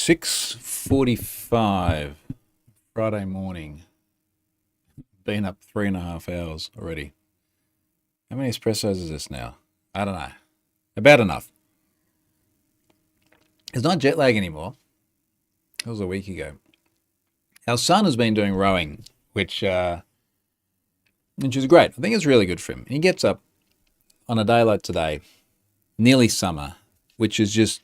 6:45 Friday morning. Been up 3.5 hours already. How many espressos is this now? I don't know. About enough. It's not jet lag anymore. That was a week ago. Our son has been doing rowing, which is great. I think it's really good for him. He gets up on a day like today, nearly summer, which is just,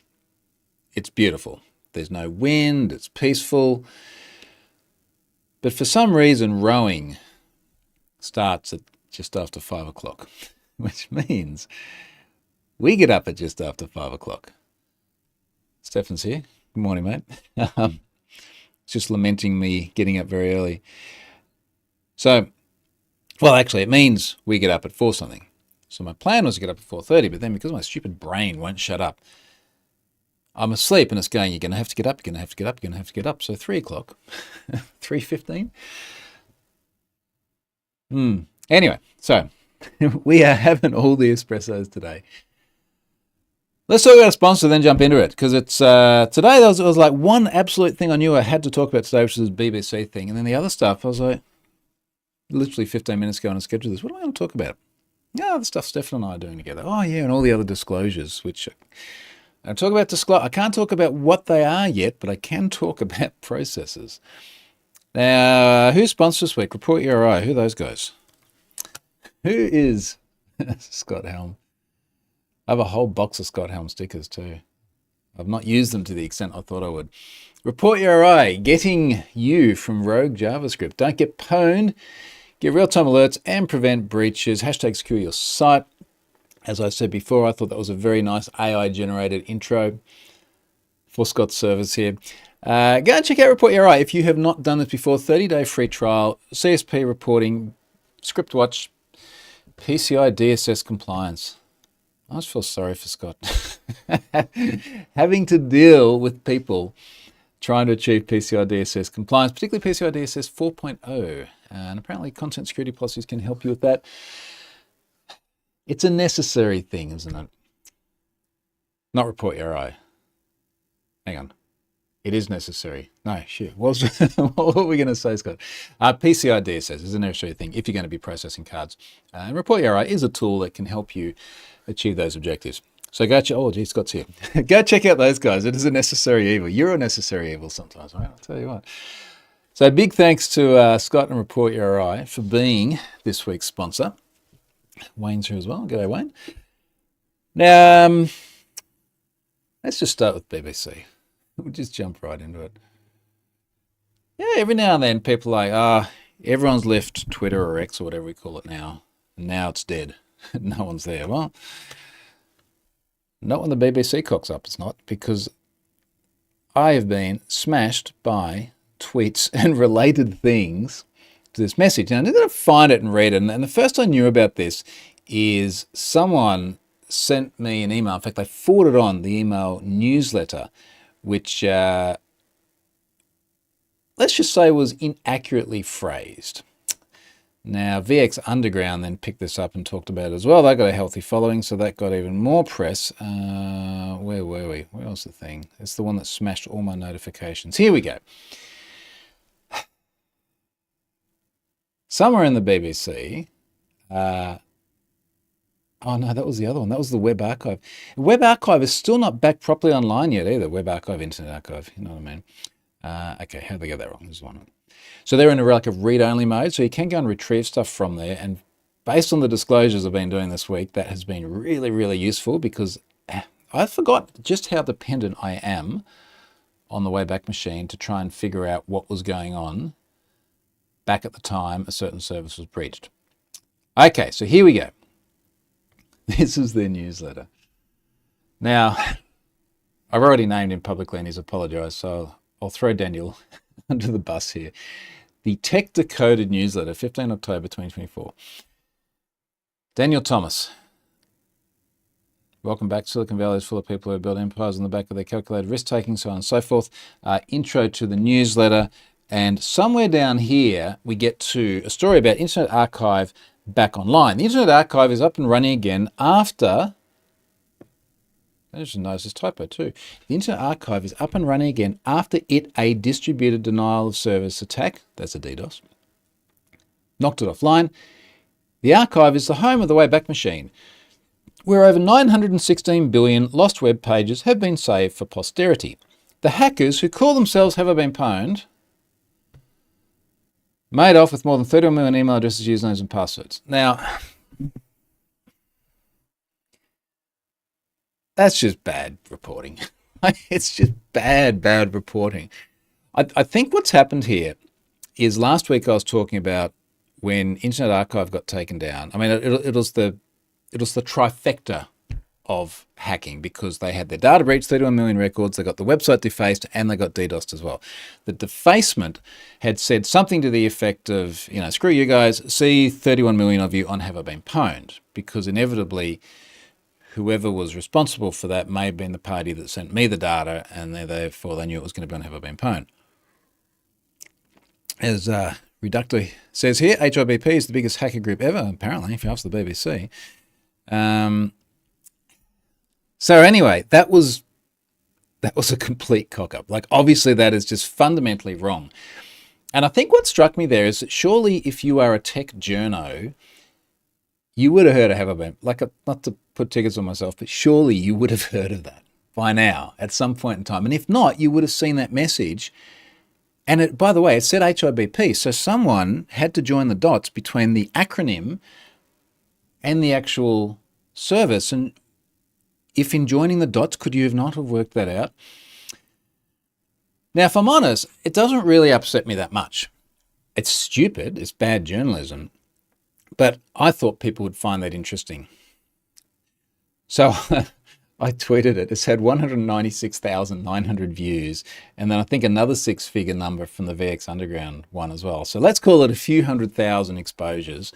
it's beautiful. There's no wind, it's peaceful. But for some reason, rowing starts at just after 5 o'clock, which means we get up at just after 5 o'clock. Stefan's here. Good morning, mate. Just lamenting me getting up very early. So, well, actually, it means we get up at 4 something. So my plan was to get up at 4:30, but then because my stupid brain won't shut up, I'm asleep and it's going, you're going to have to get up, you're going to have to get up, you're going to have to get up. So 3 o'clock, 3:15. Anyway, so we are having all the espressos today. Let's talk about a sponsor, then jump into it, because it's today. There was like one absolute thing I knew I had to talk about today, which was this BBC thing, and then the other stuff I was like, literally 15 minutes ago on a schedule. This, what am I going to talk about? Yeah, the stuff Stefan and I are doing together. Oh yeah, and all the other disclosures, which I talk about disclosure. I can't talk about what they are yet, but I can talk about processes. Now, who's sponsored this week? Report Your Eye. Who are those guys? Who is Scott Helm? I have a whole box of Scott Helm stickers too. I've not used them to the extent I thought I would. Report Your Eye, getting you from rogue JavaScript. Don't get pwned. Get real-time alerts and prevent breaches. Hashtag secure your site. As I said before, I thought that was a very nice AI-generated intro for Scott's service here. Go and check out Report Your Eye if you have not done this before. 30-day free trial, CSP reporting, script watch, PCI DSS compliance. I just feel sorry for Scott. Having to deal with people trying to achieve PCI DSS compliance, particularly PCI DSS 4.0. And apparently content security policies can help you with that. It's a necessary thing, isn't it? Not Report Your Eye. Hang on. It is necessary. No, shit. What were we going to say, Scott? PCI DSS is a necessary thing if you're going to be processing cards. And Report Your Eye is a tool that can help you achieve those objectives. So go check. Oh, geez, Scott's here. Go check out those guys. It is a necessary evil. You're a necessary evil sometimes, right? I'll tell you what. So big thanks to Scott and Report Your Eye for being this week's sponsor. Wayne's here as well. G'day, Wayne. Now, let's just start with BBC. We'll just jump right into it. Yeah, every now and then people are like, everyone's left Twitter or X or whatever we call it now, and now it's dead. No one's there. Well, not when the BBC cocks up, it's not, because I have been smashed by tweets and related things to this message. Now, I'm going to find it and read it. And the first I knew about this is someone sent me an email. In fact, they forwarded on the email newsletter, which let's just say was inaccurately phrased. Now, VX Underground then picked this up and talked about it as well. They got a healthy following, so that got even more press. Where were we? Where was the thing? It's the one that smashed all my notifications. Here we go. Somewhere in the BBC, oh no, that was the other one. That was the Web Archive. Web Archive is still not back properly online yet either. Web Archive, Internet Archive, you know what I mean? Okay, how did they get that wrong? This is one. So they're in a relic of read-only mode, so you can go and retrieve stuff from there. And based on the disclosures I've been doing this week, that has been really, really useful because I forgot just how dependent I am on the Wayback Machine to try and figure out what was going on back at the time a certain service was breached. Okay, so here we go. This is their newsletter. Now, I've already named him publicly and he's apologized, so I'll throw Daniel under the bus here. The Tech Decoded newsletter, 15 October 2024. Daniel Thomas. Welcome back. Silicon Valley is full of people who build empires on the back of their calculated risk-taking, so on and so forth. Intro to the newsletter. And somewhere down here, we get to a story about Internet Archive back online. The Internet Archive is up and running again after I just noticed this typo too. The Internet Archive is up and running again after a distributed denial of service attack, that's a DDoS, knocked it offline. The archive is the home of the Wayback Machine, where over 916 billion lost web pages have been saved for posterity. The hackers, who call themselves Have I Been Pwned, made off with more than 31 million email addresses, usernames and passwords. Now, that's just bad reporting. It's just bad reporting. I think what's happened here is last week I was talking about when Internet Archive got taken down. I mean, it was the trifecta of hacking, because they had their data breach, 31 million records, they got the website defaced, and they got DDoSed as well. The defacement had said something to the effect of, screw you guys, see 31 million of you on Have I Been Pwned, because inevitably whoever was responsible for that may have been the party that sent me the data, and therefore they knew it was going to be on Have I Been Pwned. As Reductor says here, HIBP is the biggest hacker group ever, apparently, if you ask the BBC. So anyway, that was a complete cock-up. Like, obviously that is just fundamentally wrong. And I think what struck me there is that surely if you are a tech journo, you would have heard of Have I Been, not to put tickets on myself, but surely you would have heard of that by now at some point in time. And if not, you would have seen that message. And it, by the way, it said HIBP. So someone had to join the dots between the acronym and the actual service. And if in joining the dots, could you not have worked that out? Now, if I'm honest, it doesn't really upset me that much. It's stupid. It's bad journalism. But I thought people would find that interesting. So I tweeted it. It's had 196,900 views. And then I think another six-figure number from the VX Underground one as well. So let's call it a few 100,000 exposures.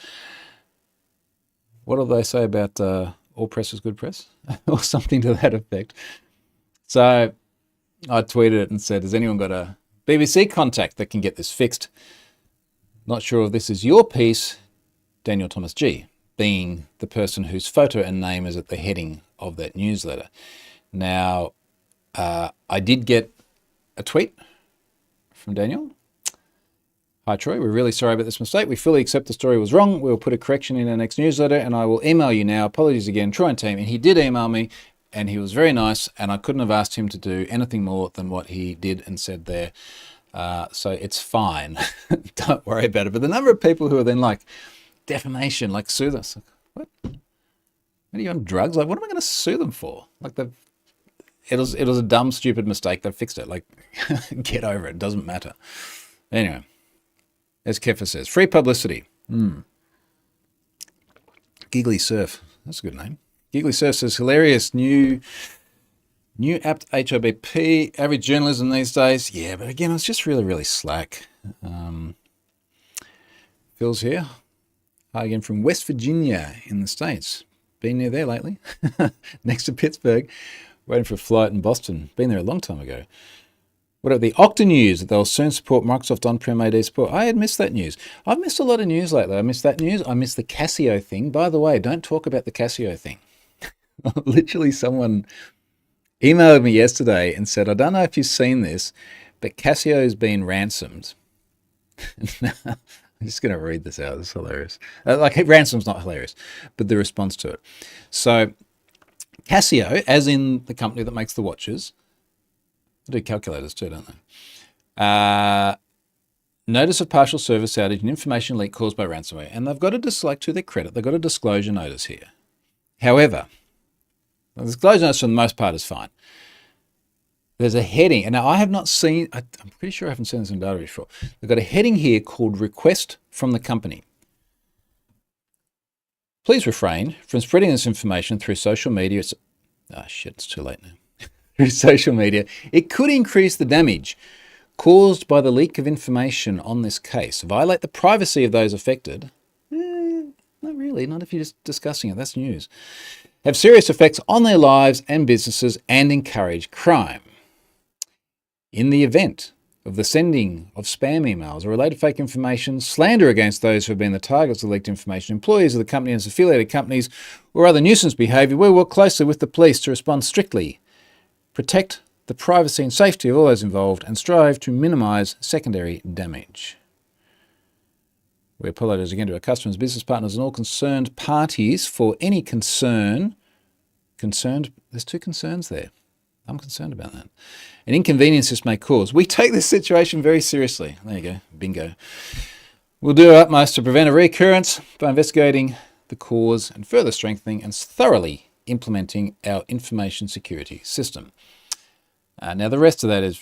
What do they say about all press is good press? Or something to that effect. So I tweeted it and said, has anyone got a BBC contact that can get this fixed? Not sure if this is your piece, Daniel Thomas G, being the person whose photo and name is at the heading of that newsletter. Now, I did get a tweet from Daniel. Hi, Troy. We're really sorry about this mistake. We fully accept the story was wrong. We'll put a correction in our next newsletter, and I will email you now. Apologies again, Troy and team. And he did email me, and he was very nice, and I couldn't have asked him to do anything more than what he did and said there. So it's fine. Don't worry about it. But the number of people who are then like, defamation, like sue us. Like, what? Are you on drugs? Like, what am I going to sue them for? Like, it was a dumb, stupid mistake. They fixed it. Like, get over it. It doesn't matter. Anyway. As Kefa says, free publicity. Giggly Surf. That's a good name. Giggly Surf says, hilarious new apt HIBP. Average journalism these days. Yeah, but again, it's just really, really slack. Phil's here. Hi again from West Virginia in the States. Been near there lately. Next to Pittsburgh. Waiting for a flight in Boston. Been there a long time ago. What about the Okta news that they'll soon support Microsoft on-prem AD support? I had missed that news. I've missed a lot of news lately. I missed that news. I missed the Casio thing. By the way, don't talk about the Casio thing. Literally someone emailed me yesterday and said, I don't know if you've seen this, but Casio's been ransomed. I'm just going to read this out. It's hilarious. Ransom's not hilarious, but the response to it. So Casio, as in the company that makes the watches, they do calculators too, don't they? Notice of partial service outage and information leak caused by ransomware. And they've got to to their credit, they've got a disclosure notice here. However, the disclosure notice for the most part is fine. There's a heading, and now I have not seen, I'm pretty sure I haven't seen this in data before. They've got a heading here called request from the company. Please refrain from spreading this information through social media. It's too late now. Through social media, it could increase the damage caused by the leak of information on this case, violate the privacy of those affected. Not really, not if you're just discussing it, that's news. Have serious effects on their lives and businesses and encourage crime. In the event of the sending of spam emails or related fake information, slander against those who have been the targets of leaked information, employees of the company and its affiliated companies, or other nuisance behaviour, we work closely with the police to respond strictly, protect the privacy and safety of all those involved, and strive to minimise secondary damage. We apologise again to our customers, business partners, and all concerned parties for any concerned, there's two concerns there. I'm concerned about that. An inconvenience this may cause. We take this situation very seriously. There you go, bingo. We'll do our utmost to prevent a recurrence by investigating the cause and further strengthening and thoroughly implementing our information security system. Now, the rest of that is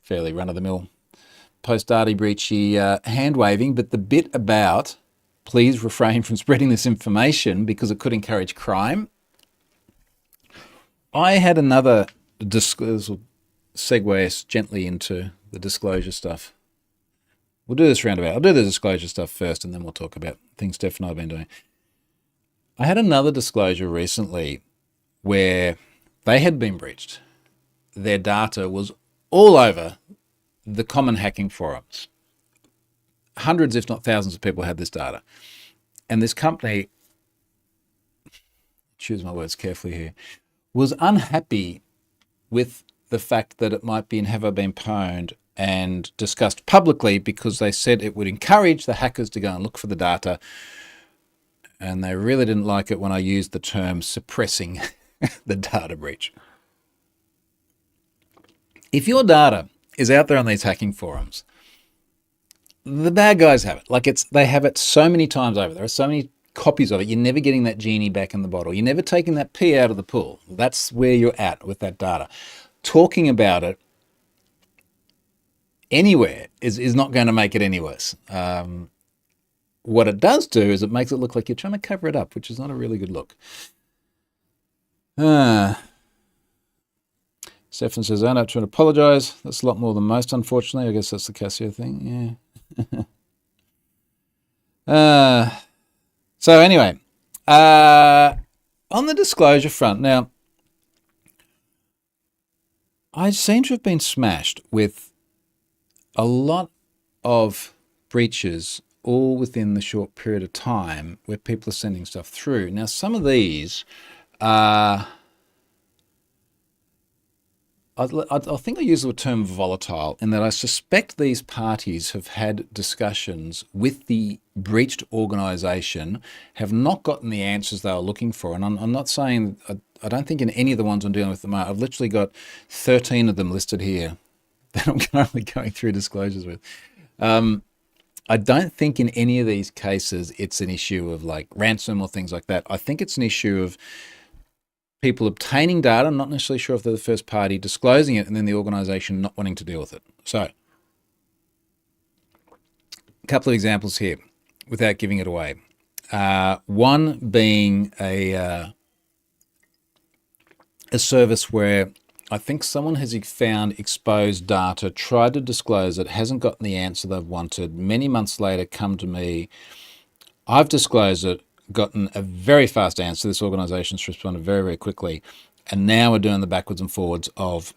fairly run-of-the-mill post-data breachy hand-waving, but the bit about please refrain from spreading this information because it could encourage crime. I had another segue us gently into the disclosure stuff. We'll do this roundabout. I'll do the disclosure stuff first, and then we'll talk about things Steph and I have been doing. I had another disclosure recently where they had been breached. Their data was all over the common hacking forums. Hundreds, if not thousands of people had this data. And this company, choose my words carefully here, was unhappy with the fact that it might be and have been pwned and discussed publicly because they said it would encourage the hackers to go and look for the data. And they really didn't like it when I used the term suppressing the data breach. If your data is out there on these hacking forums, the bad guys have it. They have it so many times over. There are so many copies of it. You're never getting that genie back in the bottle. You're never taking that pea out of the pool. That's where you're at with that data. Talking about it anywhere is not going to make it any worse. What it does do is it makes it look like you're trying to cover it up, which is not a really good look. Stefan says, I'm not trying to apologise. That's a lot more than most, unfortunately. I guess that's the Casio thing, yeah. So anyway, on the disclosure front, now, I seem to have been smashed with a lot of breaches all within the short period of time where people are sending stuff through. Now, some of these are, I think I use the term volatile, in that I suspect these parties have had discussions with the breached organisation, have not gotten the answers they were looking for. And I'm not saying, I don't think in any of the ones I'm dealing with at the moment, I've literally got 13 of them listed here that I'm currently going through disclosures with. I don't think in any of these cases it's an issue of like ransom or things like that. I think it's an issue of people obtaining data, I'm not necessarily sure if they're the first party, disclosing it, and then the organisation not wanting to deal with it. So, a couple of examples here without giving it away. One being a service where I think someone has found exposed data, tried to disclose it, hasn't gotten the answer they've wanted, many months later come to me, I've disclosed it, gotten a very fast answer, this organisation's responded very, very quickly, and now we're doing the backwards and forwards of,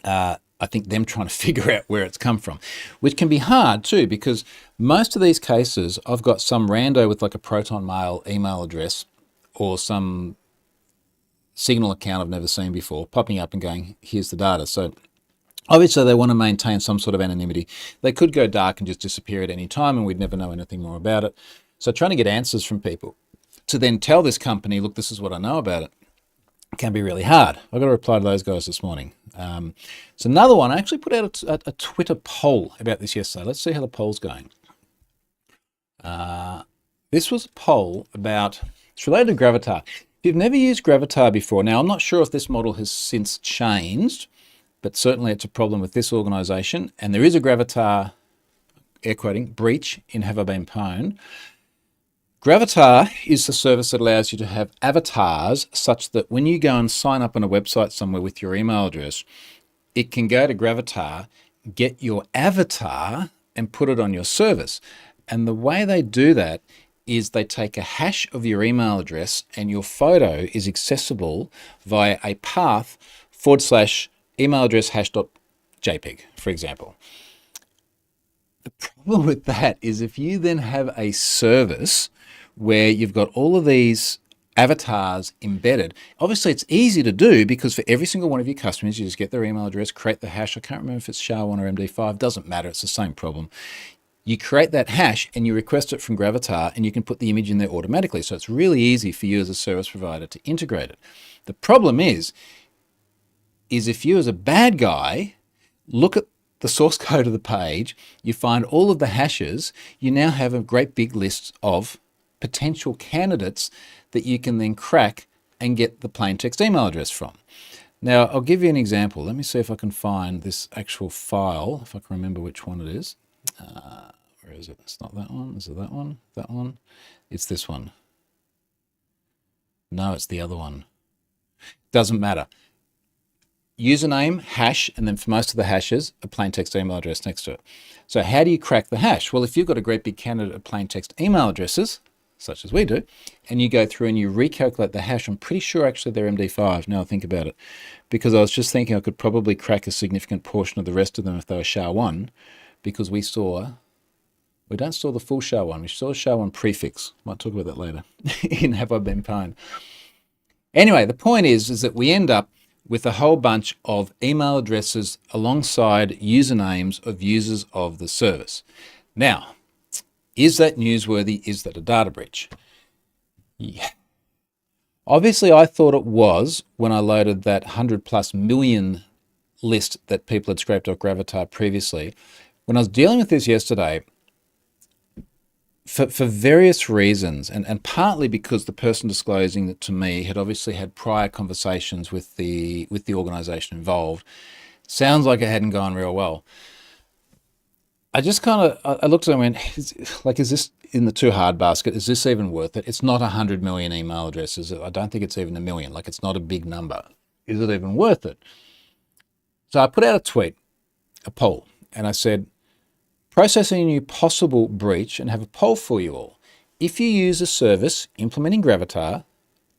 I think, them trying to figure out where it's come from, which can be hard too, because most of these cases, I've got some rando with like a Proton Mail email address or some Signal account I've never seen before, popping up and going, here's the data. So obviously they want to maintain some sort of anonymity. They could go dark and just disappear at any time and we'd never know anything more about it. So trying to get answers from people to then tell this company, look, this is what I know about it, can be really hard. I got to reply to those guys this morning. So another one, I actually put out a Twitter poll about this yesterday. Let's see how the poll's going. This was a poll about, it's related to Gravatar. If you've never used Gravatar before, now I'm not sure if this model has since changed, but certainly it's a problem with this organization. And there is a Gravatar, air quoting, breach in Have I Been Pwned. Gravatar is the service that allows you to have avatars such that when you go and sign up on a website somewhere with your email address, it can go to Gravatar, get your avatar and put it on your service. And the way they do that is they take a hash of your email address and your photo is accessible via a path /email address hash JPEG, for example. The problem with that is if you then have a service where you've got all of these avatars embedded, obviously it's easy to do because for every single one of your customers, you just get their email address, create the hash. I can't remember if it's SHA-1 or MD5, doesn't matter, it's the same problem. You create that hash and you request it from Gravatar and you can put the image in there automatically. So it's really easy for you as a service provider to integrate it. The problem is if you as a bad guy look at the source code of the page, you find all of the hashes, you now have a great big list of potential candidates that you can then crack and get the plain text email address from. Now, I'll give you an example. Let me see if I can find this actual file, if I can remember which one it is. Where is it? It's not that one. Is it that one? That one? It's this one. No, it's the other one. Doesn't matter. Username, hash, and then for most of the hashes, a plain text email address next to it. So how do you crack the hash? Well, if you've got a great big candidate of plain text email addresses, such as we do, and you go through and you recalculate the hash, I'm pretty sure actually they're MD5 now I think about it, because I was just thinking I could probably crack a significant portion of the rest of them if they were SHA-1, because we don't store the full SHA-1, we store SHA-1 prefix. Might talk about that later in Have I Been Pwned. Anyway, the point is that we end up with a whole bunch of email addresses alongside usernames of users of the service. Now, is that newsworthy? Is that a data breach? Yeah. Obviously, I thought it was when I loaded that 100+ million list that people had scraped off Gravatar previously. When I was dealing with this yesterday, for various reasons, and partly because the person disclosing it to me had obviously had prior conversations with the organization involved, sounds like it hadn't gone real well. I just I looked at it and went, is this in the too hard basket? Is this even worth it? It's not 100 million email addresses. I don't think it's even 1 million. It's not a big number. Is it even worth it? So I put out a tweet, a poll, and I said, processing a new possible breach, and have a poll for you all. If you use a service implementing Gravatar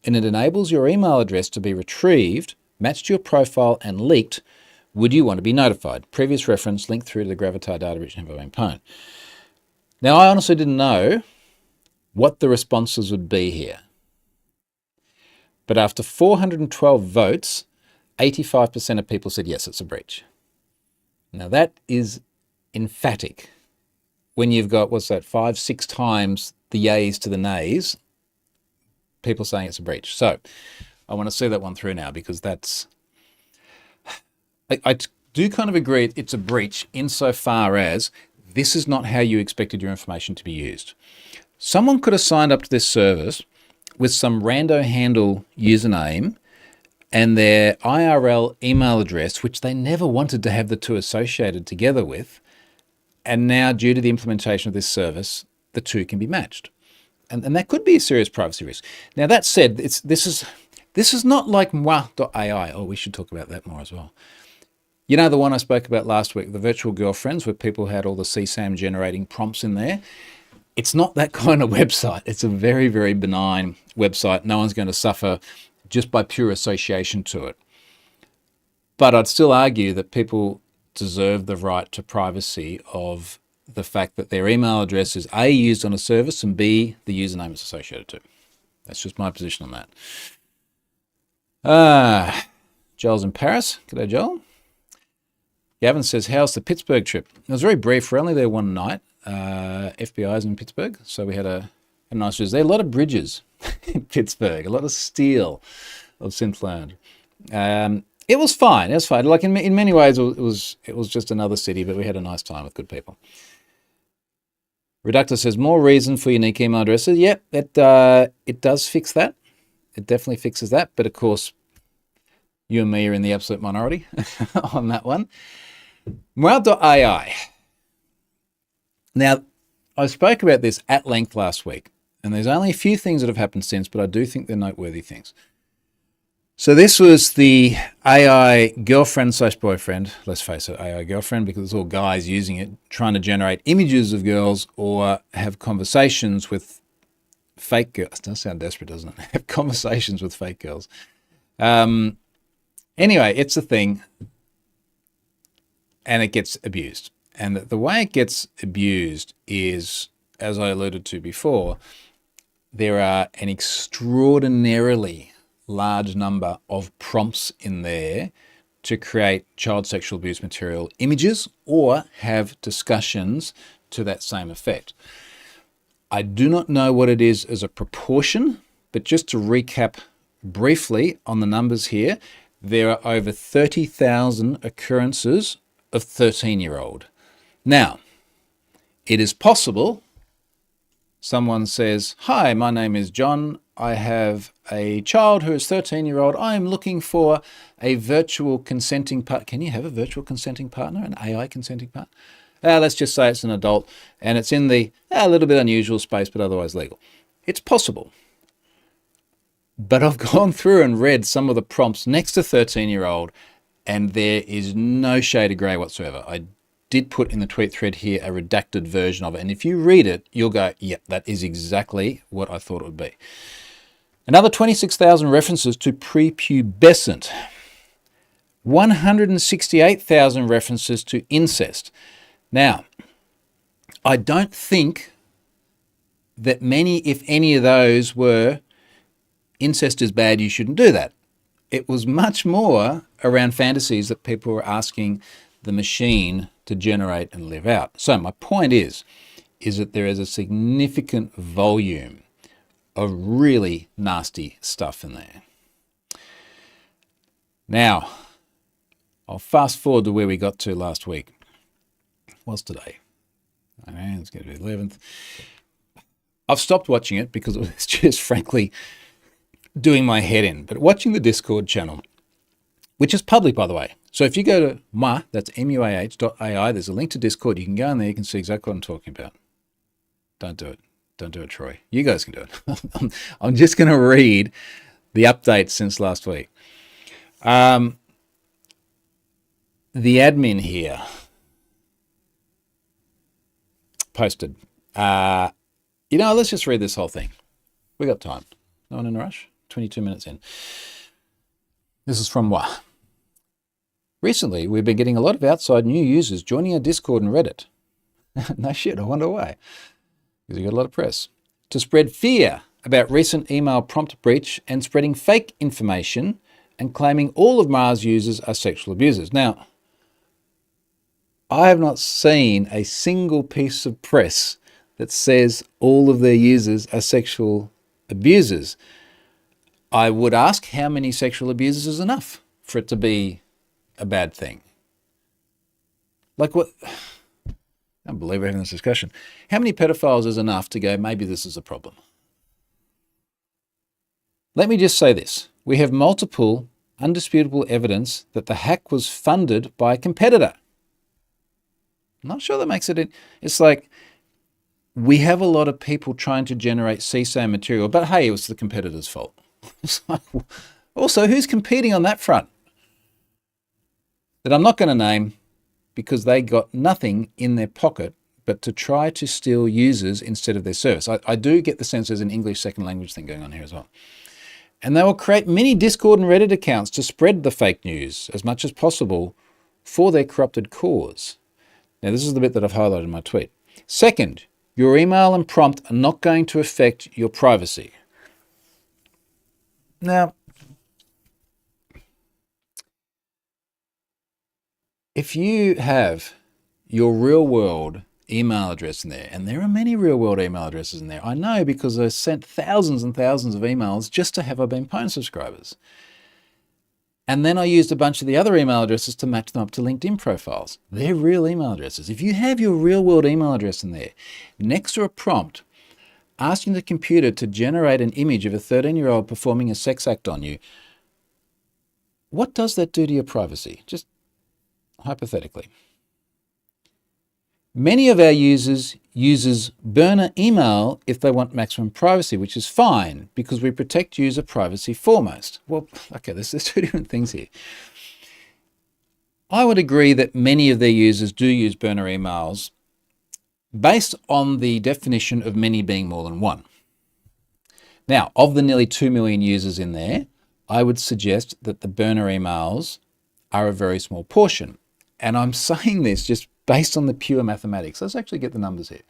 and it enables your email address to be retrieved, matched to your profile and leaked, would you want to be notified? Previous reference, link through to the Gravatar data breach and Have I Been Pwned. Now, I honestly didn't know what the responses would be here. But after 412 votes, 85% of people said, yes, it's a breach. Now, that is emphatic. When you've got, 5-6 times the yays to the nays, people saying it's a breach. So I want to see that one through now, because that's, I do kind of agree it's a breach insofar as this is not how you expected your information to be used. Someone could have signed up to this service with some rando handle username and their IRL email address, which they never wanted to have the two associated together with. And now, due to the implementation of this service, the two can be matched. And that could be a serious privacy risk. Now, that said, this is not like moi.ai. Oh, we should talk about that more as well. You know, the one I spoke about last week, the virtual girlfriends, where people had all the CSAM generating prompts in there. It's not that kind of website. It's a very, very benign website. No one's going to suffer just by pure association to it. But I'd still argue that people deserve the right to privacy of the fact that their email address is A, used on a service, and B, the username is associated to. That's just my position on that. Joel's in Paris. G'day, Joel. Gavin says, how's the Pittsburgh trip? It was very brief. We're only there one night. FBI's in Pittsburgh, so we had a nice visit. There are a lot of bridges in Pittsburgh, a lot of steel of since learned. It was fine. It was fine. In many ways, it was just another city, but we had a nice time with good people. Reductor says, more reason for unique email addresses. Yep, it does fix that. It definitely fixes that. But of course, you and me are in the absolute minority on that one. Moi.ai. Now, I spoke about this at length last week, and there's only a few things that have happened since, but I do think they're noteworthy things. So this was the AI girlfriend/boyfriend, let's face it, AI girlfriend, because it's all guys using it, trying to generate images of girls or have conversations with fake girls. It does sound desperate, doesn't it? Have conversations with fake girls. Anyway, it's a thing. and it gets abused. And the way it gets abused is, as I alluded to before, there are an extraordinarily large number of prompts in there to create child sexual abuse material images or have discussions to that same effect. I do not know what it is as a proportion, but just to recap briefly on the numbers here, there are over 30,000 occurrences of 13-year-old. Now, it is possible someone says, "Hi, my name is John. I have a child who is 13-year-old. I am looking for a virtual consenting partner." Can you have a virtual consenting partner, an AI consenting partner? Let's just say it's an adult and it's in the a little bit unusual space, but otherwise legal. It's possible. But I've gone through and read some of the prompts next to 13-year-old, and there is no shade of grey whatsoever. I did put in the tweet thread here a redacted version of it, and if you read it, you'll go, yep, that is exactly what I thought it would be. Another 26,000 references to prepubescent, 168,000 references to incest. Now, I don't think that many, if any of those were incest is bad, you shouldn't do that. It was much more around fantasies that people were asking the machine to generate and live out. So my point is that there is a significant volume of really nasty stuff in there. Now, I'll fast forward to where we got to last week. What's today? Okay, it's going to be the 11th. I've stopped watching it because it was just frankly doing my head in. But watching the Discord channel, which is public, by the way. So if you go to muah, that's muah.ai, there's a link to Discord. You can go in there, you can see exactly what I'm talking about. Don't do it. Don't do it, Troy. You guys can do it. I'm just going to read the updates since last week. The admin here posted, let's just read this whole thing. We got time. No one in a rush? 22 minutes in. This is from muah. Recently, we've been getting a lot of outside new users joining our Discord and Reddit. No shit, I wonder why. Because you got a lot of press. To spread fear about recent email prompt breach and spreading fake information and claiming all of Mars users are sexual abusers. Now, I have not seen a single piece of press that says all of their users are sexual abusers. I would ask how many sexual abusers is enough for it to be a bad thing. Like what? I can't believe we're having this discussion. How many pedophiles is enough to go, maybe this is a problem? Let me just say this. We have multiple undisputable evidence that the hack was funded by a competitor. I'm not sure that makes it. It's like we have a lot of people trying to generate CSAM material, but hey, it was the competitor's fault. It's like, also, who's competing on that front? That I'm not going to name because they got nothing in their pocket but to try to steal users instead of their service. I do get the sense there's an English second language thing going on here as well. And they will create many Discord and Reddit accounts to spread the fake news as much as possible for their corrupted cause. Now, this is the bit that I've highlighted in my tweet. Second, your email and prompt are not going to affect your privacy. Now, if you have your real world email address in there, and there are many real world email addresses in there, I know because I sent thousands and thousands of emails just to have I been Pwn subscribers. And then I used a bunch of the other email addresses to match them up to LinkedIn profiles. They're real email addresses. If you have your real world email address in there, next to a prompt asking the computer to generate an image of a 13-year-old performing a sex act on you, what does that do to your privacy? Just hypothetically. Many of our users burner email if they want maximum privacy, which is fine because we protect user privacy foremost. Well, okay, there's two different things here. I would agree that many of their users do use burner emails based on the definition of many being more than one. Now, of the nearly 2 million users in there, I would suggest that the burner emails are a very small portion. And I'm saying this just based on the pure mathematics. Let's actually get the numbers here.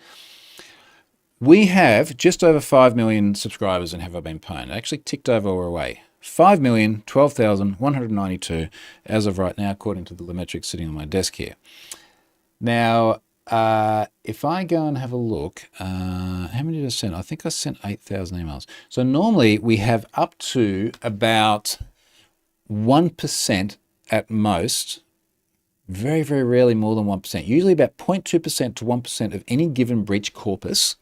We have just over 5 million subscribers in Have I Been Pwned. It actually ticked over or away. 5,012,192 as of right now, according to the metrics sitting on my desk here. Now, if I go and have a look, how many did I send? I think I sent 8,000 emails. So normally we have up to about 1% at most, very, very rarely more than 1%, usually about 0.2% to 1% of any given breach corpus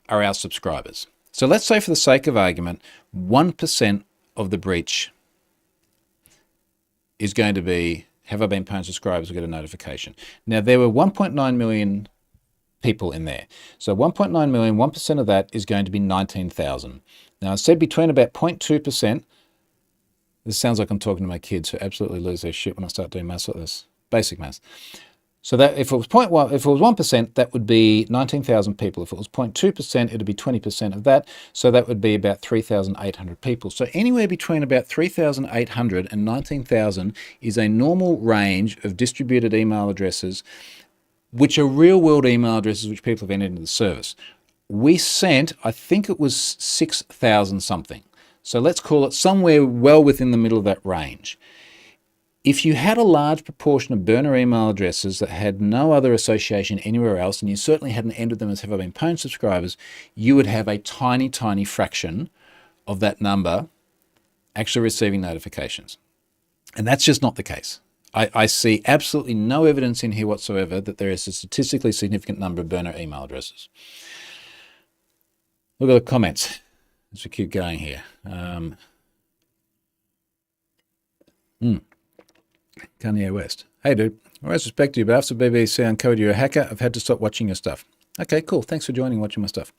are our subscribers. So let's say, for the sake of argument, 1% of the breach is going to be, have I been pwned subscribers will get a notification. Now, there were 1.9 million people in there. So 1.9 million, 1% of that is going to be 19,000. Now, I said between about 0.2%, this sounds like I'm talking to my kids who absolutely lose their shit when I start doing maths like this, basic maths. So that if it was 1%, that would be 19,000 people. If it was 0.2%, it would be 20% of that. So that would be about 3,800 people. So anywhere between about 3,800 and 19,000 is a normal range of distributed email addresses, which are real-world email addresses which people have entered into the service. We sent, I think it was 6,000 something. So let's call it somewhere well within the middle of that range. If you had a large proportion of burner email addresses that had no other association anywhere else, and you certainly hadn't entered them as Have I Been Pwned subscribers, you would have a tiny, tiny fraction of that number actually receiving notifications. And that's just not the case. I see absolutely no evidence in here whatsoever that there is a statistically significant number of burner email addresses. Look at the comments as we keep going here. Kanye West. Hey, dude. I always respect you, but after BBC uncovered you're a hacker, I've had to stop watching your stuff. Okay, cool. Thanks for joining, watching my stuff.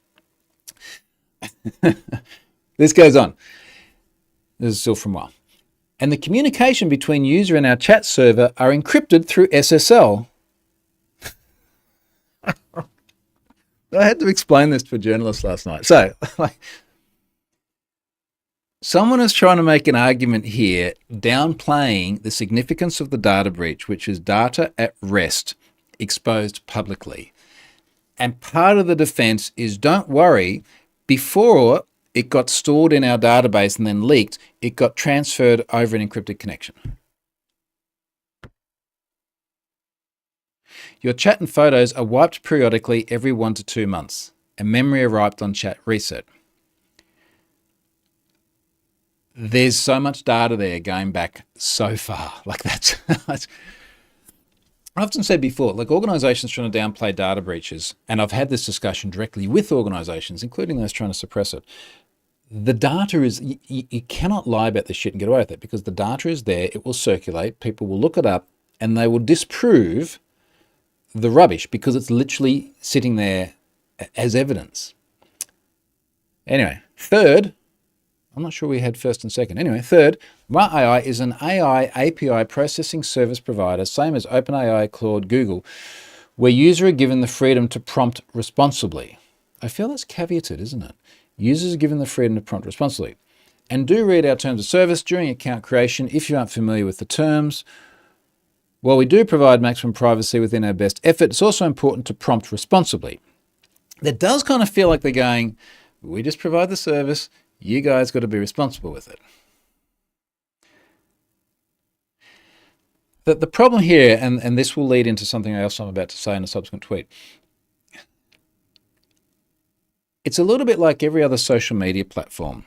This goes on. This is still from a while. And the communication between user and our chat server are encrypted through SSL. I had to explain this to a journalist last night. So, someone is trying to make an argument here downplaying the significance of the data breach, which is data at rest exposed publicly. And part of the defense is, don't worry, before it got stored in our database and then leaked, it got transferred over an encrypted connection. Your chat and photos are wiped periodically every 1 to 2 months, and memory are wiped on chat reset. There's so much data there going back so far. Like that's I've often said before, like organizations trying to downplay data breaches, and I've had this discussion directly with organizations, including those trying to suppress it. The data is, you cannot lie about this shit and get away with it, because the data is there, it will circulate, people will look it up, and they will disprove the rubbish because it's literally sitting there as evidence. Anyway, third, I'm not sure we had first and second. Anyway, third, AI is an AI API processing service provider, same as OpenAI, Claude, Google, where users are given the freedom to prompt responsibly. I feel that's caveated, isn't it? Users are given the freedom to prompt responsibly. And do read our terms of service during account creation if you aren't familiar with the terms. While we do provide maximum privacy within our best effort, it's also important to prompt responsibly. That does kind of feel like they're going, we just provide the service, you guys got to be responsible with it. The problem here, and this will lead into something else I'm about to say in a subsequent tweet, it's a little bit like every other social media platform,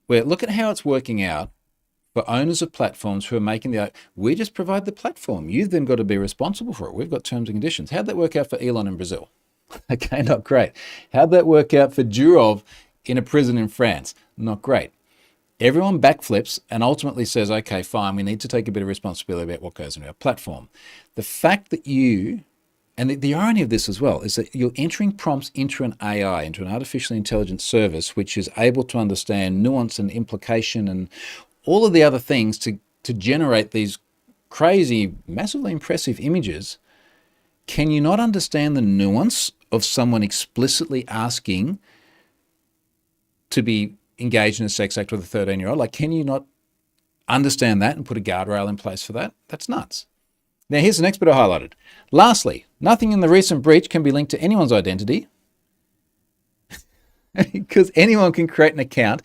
where look at how it's working out for owners of platforms who are making we just provide the platform. You've then got to be responsible for it. We've got terms and conditions. How'd that work out for Elon in Brazil? Okay, not great. How'd that work out for Durov in a prison in France? Not great. Everyone backflips and ultimately says, okay, fine, we need to take a bit of responsibility about what goes into our platform. The fact that and the irony of this as well, is that you're entering prompts into an AI, into an artificially intelligent service, which is able to understand nuance and implication and all of the other things to generate these crazy, massively impressive images. Can you not understand the nuance of someone explicitly asking to be engaged in a sex act with a 13-year-old? Like, can you not understand that and put a guardrail in place for that? That's nuts. Now, here's the next bit I highlighted. Lastly, nothing in the recent breach can be linked to anyone's identity because anyone can create an account.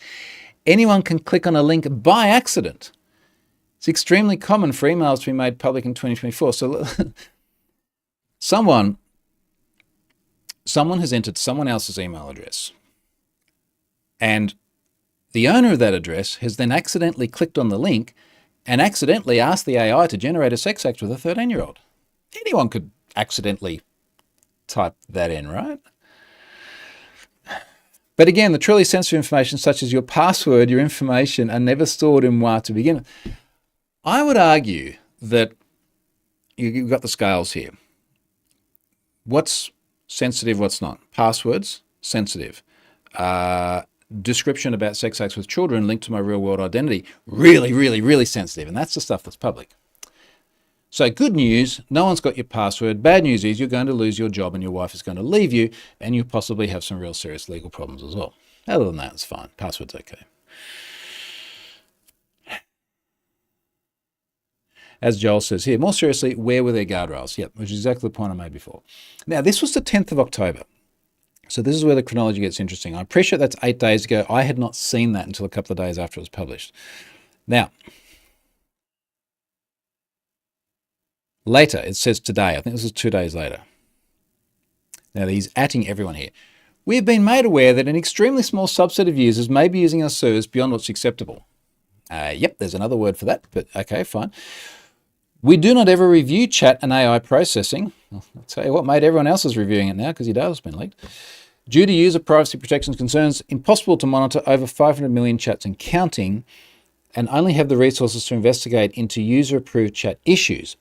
Anyone can click on a link by accident. It's extremely common for emails to be made public in 2024. So someone has entered someone else's email address, and the owner of that address has then accidentally clicked on the link and accidentally asked the AI to generate a sex act with a 13-year-old. Anyone could accidentally type that in, right? But again, the truly sensitive information, such as your password, your information, are never stored in WA to begin with. I would argue that you've got the scales here. What's sensitive, what's not? Passwords, sensitive. Description about sex acts with children linked to my real-world identity, really, really, really sensitive. And that's the stuff that's public. So good news, no one's got your password. Bad news is you're going to lose your job and your wife is going to leave you, and you possibly have some real serious legal problems as well. Other than that, it's fine. Password's okay. As Joel says here, more seriously, where were their guardrails? Yep, which is exactly the point I made before. Now, this was the 10th of October. So this is where the chronology gets interesting. I appreciate that's 8 days ago. I had not seen that until a couple of days after it was published. Now, later, it says today. I think this is 2 days later. Now, he's atting everyone here. We have been made aware that an extremely small subset of users may be using our service beyond what's acceptable. Yep, there's another word for that, but okay, fine. We do not ever review chat and AI processing. I'll tell you what, mate, everyone else is reviewing it now because your data's been leaked. Due to user privacy protections concerns, impossible to monitor over 500 million chats and counting, and only have the resources to investigate into user-approved chat issues.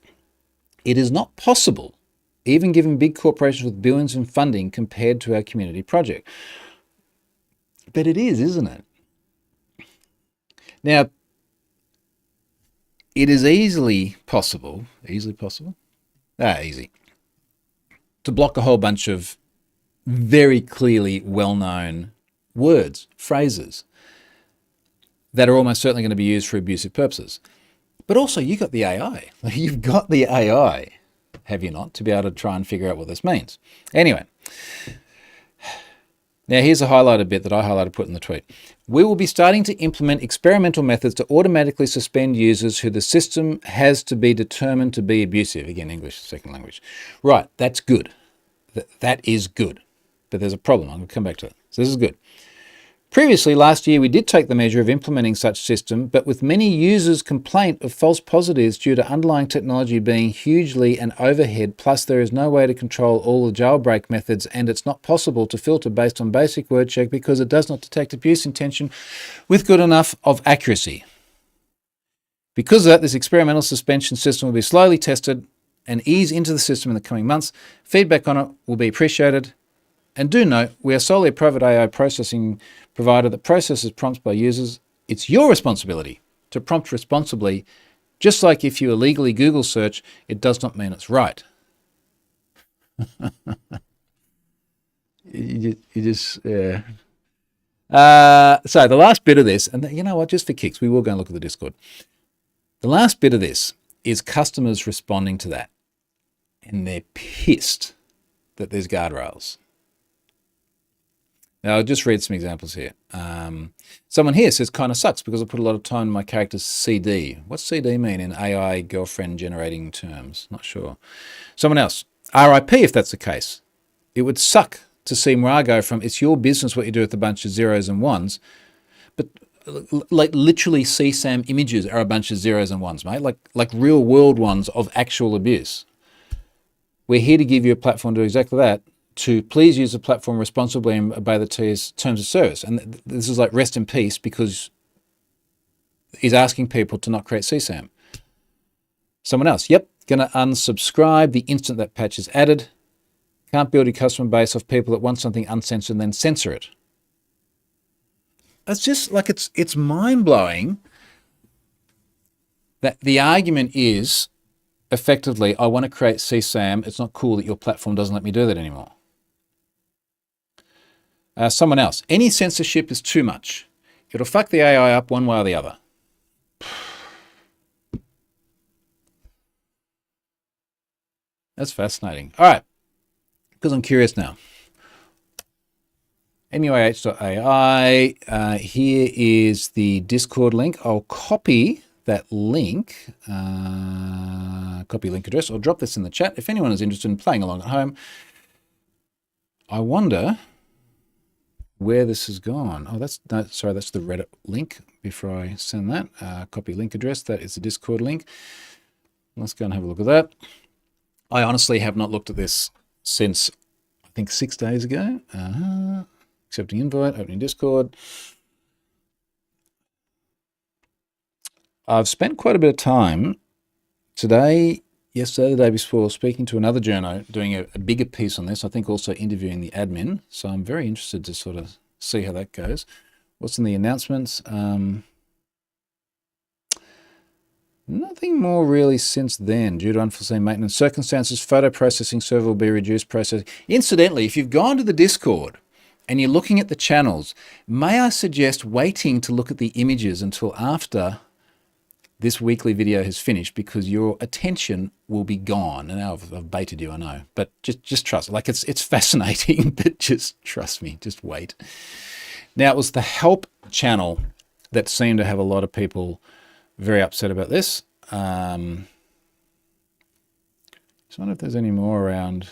It is not possible, even given big corporations with billions in funding, compared to our community project. But it is, isn't it? Now, it is easy, to block a whole bunch of very clearly well-known words, phrases that are almost certainly going to be used for abusive purposes. But also, you've got the AI. You've got the AI, have you not, to be able to try and figure out what this means. Anyway, now here's a highlighted bit that I highlighted, put in the tweet. We will be starting to implement experimental methods to automatically suspend users who the system has to be determined to be abusive. Again, English, second language. Right, that's good. That is good. But there's a problem. I'm going to come back to it. So this is good. Previously, last year, we did take the measure of implementing such system, but with many users' complaint of false positives due to underlying technology being hugely an overhead, plus there is no way to control all the jailbreak methods, and it's not possible to filter based on basic word check because it does not detect abuse intention with good enough of accuracy. Because of that, this experimental suspension system will be slowly tested and ease into the system in the coming months. Feedback on it will be appreciated. And do note, we are solely a private AI processing provider that processes prompts by users. It's your responsibility to prompt responsibly. Just like if you illegally Google search, it does not mean it's right. So the last bit of this, and you know what, just for kicks, we will go and look at the Discord. The last bit of this is customers responding to that. And they're pissed that there's guardrails. Now, I'll just read some examples here. Someone here says, kind of sucks because I put a lot of time in my character's CD. What's CD mean in AI girlfriend generating terms? Not sure. Someone else, RIP if that's the case. It would suck to see Moira go from, it's your business what you do with a bunch of zeros and ones, but like literally CSAM images are a bunch of zeros and ones, mate, like real world ones of actual abuse. We're here to give you a platform to do exactly that, to please use the platform responsibly and obey the terms of service. And this is like rest in peace because he's asking people to not create CSAM. Someone else, yep, going to unsubscribe the instant that patch is added. Can't build your customer base off people that want something uncensored and then censor it. It's just like, it's mind-blowing that the argument is effectively, I want to create CSAM. It's not cool that your platform doesn't let me do that anymore. Someone else, any censorship is too much. It'll fuck the AI up one way or the other. That's fascinating. All right, because I'm curious now. muah.ai. Here is the Discord link. I'll copy that link, copy link address. I'll drop this in the chat. If anyone is interested in playing along at home, I wonder where this has gone. Oh, that's the Reddit link. Before I send that, copy link address. That is the Discord link. Let's go and have a look at that. I honestly have not looked at this since, I think, 6 days ago. Accepting invite, opening Discord. I've spent quite a bit of time today, yesterday, the day before, speaking to another journo, doing a bigger piece on this. I think also interviewing the admin. So I'm very interested to sort of see how that goes. What's in the announcements? Nothing more really since then. Due to unforeseen maintenance circumstances, photo processing server will be reduced processing. Incidentally, if you've gone to the Discord and you're looking at the channels, may I suggest waiting to look at the images until after this weekly video has finished, because your attention will be gone. And now I've baited you, I know, but just trust. Like it's fascinating, but just trust me, just wait. Now, it was the help channel that seemed to have a lot of people very upset about this. So I wonder if there's any more around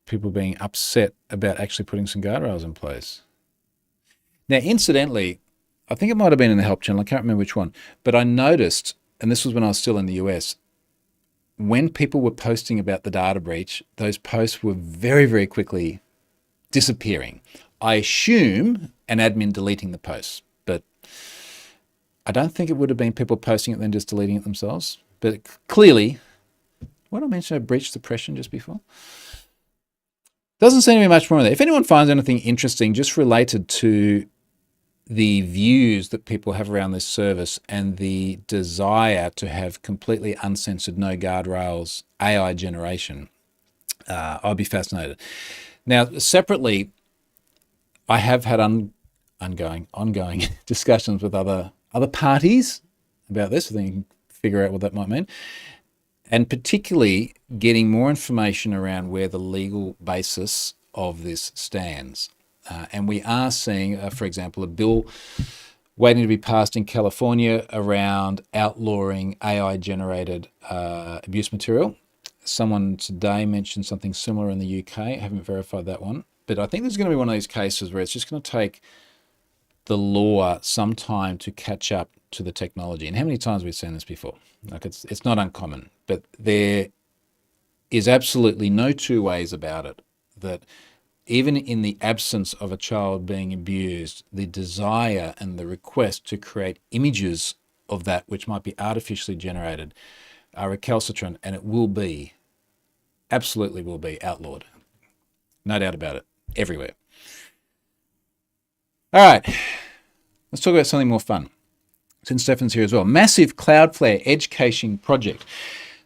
people being upset about actually putting some guardrails in place. Now, incidentally, I think it might have been in the help channel. I can't remember which one, but I noticed, and this was when I was still in the US, when people were posting about the data breach, those posts were very, very quickly disappearing. I assume an admin deleting the posts, but I don't think it would have been people posting it then just deleting it themselves. But clearly, what did I mention? Breach suppression just before? Doesn't seem to be much more of that. If anyone finds anything interesting just related to the views that people have around this service and the desire to have completely uncensored, no guardrails AI generation, I'd be fascinated. Now, separately, I have had ongoing discussions with other parties about this. I think you can figure out what that might mean. And particularly getting more information around where the legal basis of this stands. And we are seeing, for example, a bill waiting to be passed in California around outlawing AI-generated abuse material. Someone today mentioned something similar in the UK. I haven't verified that one. But I think there's going to be one of these cases where it's just going to take the law some time to catch up to the technology. And how many times we've seen this before? Like it's not uncommon, but there is absolutely no two ways about it, that even in the absence of a child being abused, the desire and the request to create images of that which might be artificially generated are recalcitrant, and it will be, absolutely will be outlawed. No doubt about it, everywhere. All right, let's talk about something more fun. Since Stefan's here as well. Massive Cloudflare edge caching project.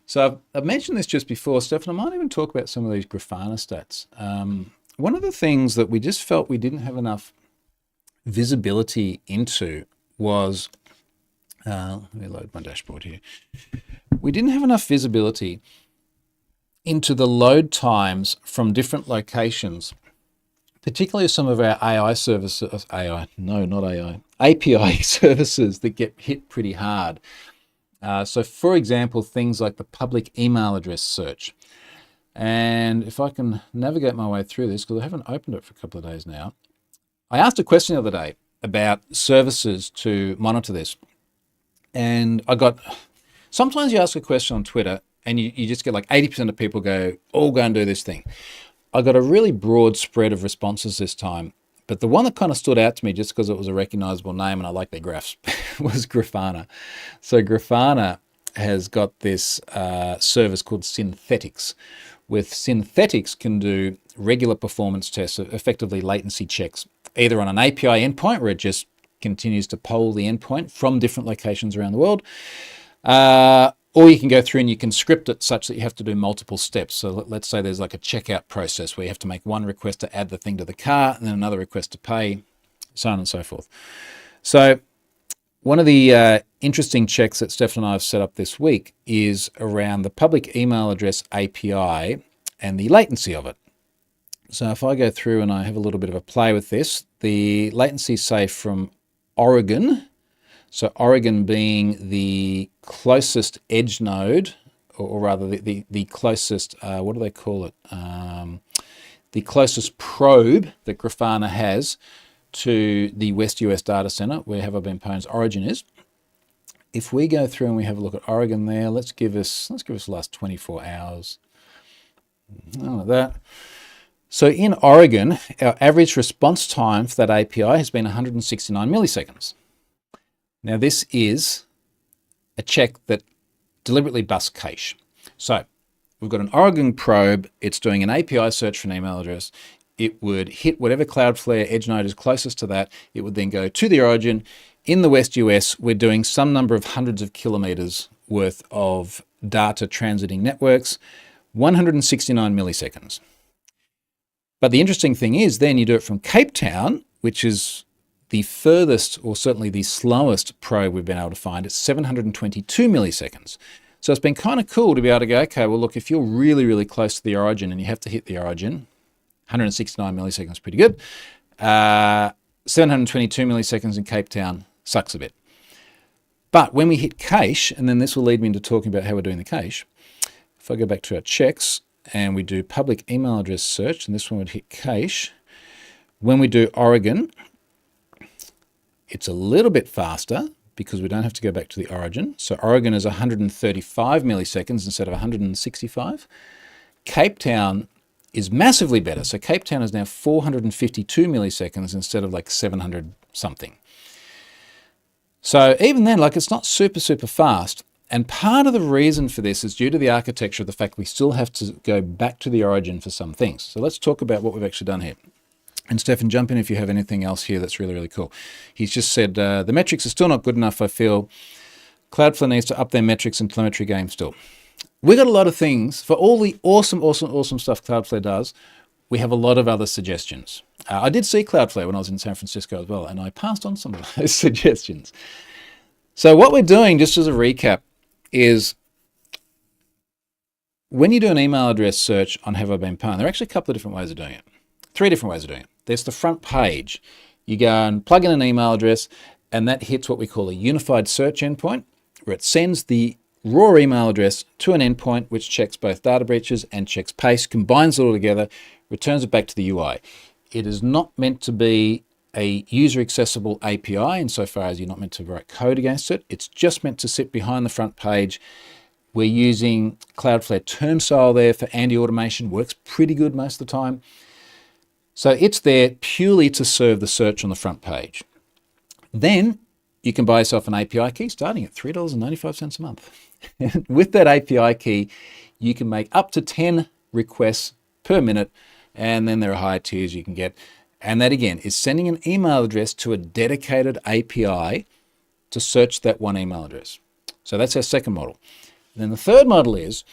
So I've mentioned this just before, Stefan. I might even talk about some of these Grafana stats. One of the things that we just felt we didn't have enough visibility into was, let me load my dashboard here. We didn't have enough visibility into the load times from different locations, particularly some of our AI services, API services that get hit pretty hard. So for example, things like the public email address search. And if I can navigate my way through this, because I haven't opened it for a couple of days now, I asked a question the other day about services to monitor this. And I got, sometimes you ask a question on Twitter and you just get like 80% of people go, oh, go and do this thing. I got a really broad spread of responses this time, but the one that kind of stood out to me just because it was a recognizable name and I like their graphs was Grafana. So Grafana has got this service called Synthetics. With Synthetics can do regular performance tests, effectively latency checks, either on an API endpoint where it just continues to poll the endpoint from different locations around the world, or you can go through and you can script it such that you have to do multiple steps. So let's say there's like a checkout process where you have to make one request to add the thing to the cart and then another request to pay, so on and so forth. So One of the interesting checks that Stefan and I have set up this week is around the public email address API and the latency of it. So if I go through and I have a little bit of a play with this, the latency, say, from Oregon, so Oregon being the closest edge node, or rather the closest, what do they call it? The closest probe that Grafana has to the West US data center, where Have I Been Pwned's origin is. If we go through and we have a look at Oregon there, let's give us the last 24 hours. Like that. So in Oregon, our average response time for that API has been 169 milliseconds. Now this is a check that deliberately busts cache. So we've got an Oregon probe, it's doing an API search for an email address. It would hit whatever Cloudflare edge node is closest to that. It would then go to the origin. In the West US, we're doing some number of hundreds of kilometers worth of data transiting networks, 169 milliseconds. But the interesting thing is then you do it from Cape Town, which is the furthest, or certainly the slowest probe we've been able to find. It's 722 milliseconds. So it's been kind of cool to be able to go, okay, well, look, if you're really, really close to the origin and you have to hit the origin, 169 milliseconds, pretty good. 722 milliseconds in Cape Town sucks a bit. But when we hit cache, and then this will lead me into talking about how we're doing the cache. If I go back to our checks, and we do public email address search, and this one would hit cache. When we do Oregon, it's a little bit faster because we don't have to go back to the origin. So Oregon is 135 milliseconds instead of 165. Cape Town is massively better. So Cape Town is now 452 milliseconds instead of like 700 something. So even then, like, it's not super, super fast. And part of the reason for this is due to the architecture of the fact we still have to go back to the origin for some things. So let's talk about what we've actually done here. And Stefan, jump in if you have anything else here that's really, really cool. He's just said, the metrics are still not good enough, I feel. Cloudflare needs to up their metrics and telemetry game still. We've got a lot of things. For all the awesome, awesome, awesome stuff Cloudflare does, we have a lot of other suggestions. I did see Cloudflare when I was in San Francisco as well, and I passed on some of those suggestions. So what we're doing, just as a recap, is when you do an email address search on Have I Been Pwned, there are actually a couple of different ways of doing it. 3 different ways of doing it. There's the front page. You go and plug in an email address, and that hits what we call a unified search endpoint, where it sends the raw email address to an endpoint which checks both data breaches and checks paste, combines it all together, returns it back to the UI. It is not meant to be a user-accessible API insofar as you're not meant to write code against it. It's just meant to sit behind the front page. We're using Cloudflare term style there for anti-automation. Works pretty good most of the time. So it's there purely to serve the search on the front page. Then you can buy yourself an API key starting at $3.95 a month. With that API key, you can make up to 10 requests per minute, and then there are higher tiers you can get. And that, again, is sending an email address to a dedicated API to search that one email address. So that's our second model. And then the third model is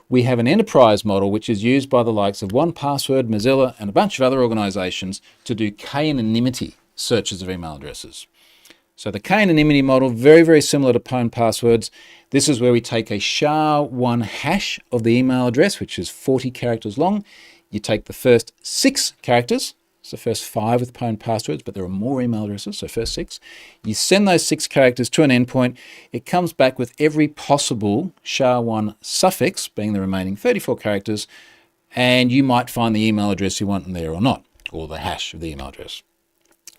we have an enterprise model, which is used by the likes of 1Password, Mozilla, and a bunch of other organizations to do k-anonymity searches of email addresses. So the k-anonymity model, very, very similar to Pwned passwords. This is where we take a SHA-1 hash of the email address, which is 40 characters long. You take the first 6 characters, so first 5 with Pwned passwords, but there are more email addresses, so first 6. You send those 6 characters to an endpoint. It comes back with every possible SHA-1 suffix, being the remaining 34 characters, and you might find the email address you want in there or not, or the hash of the email address.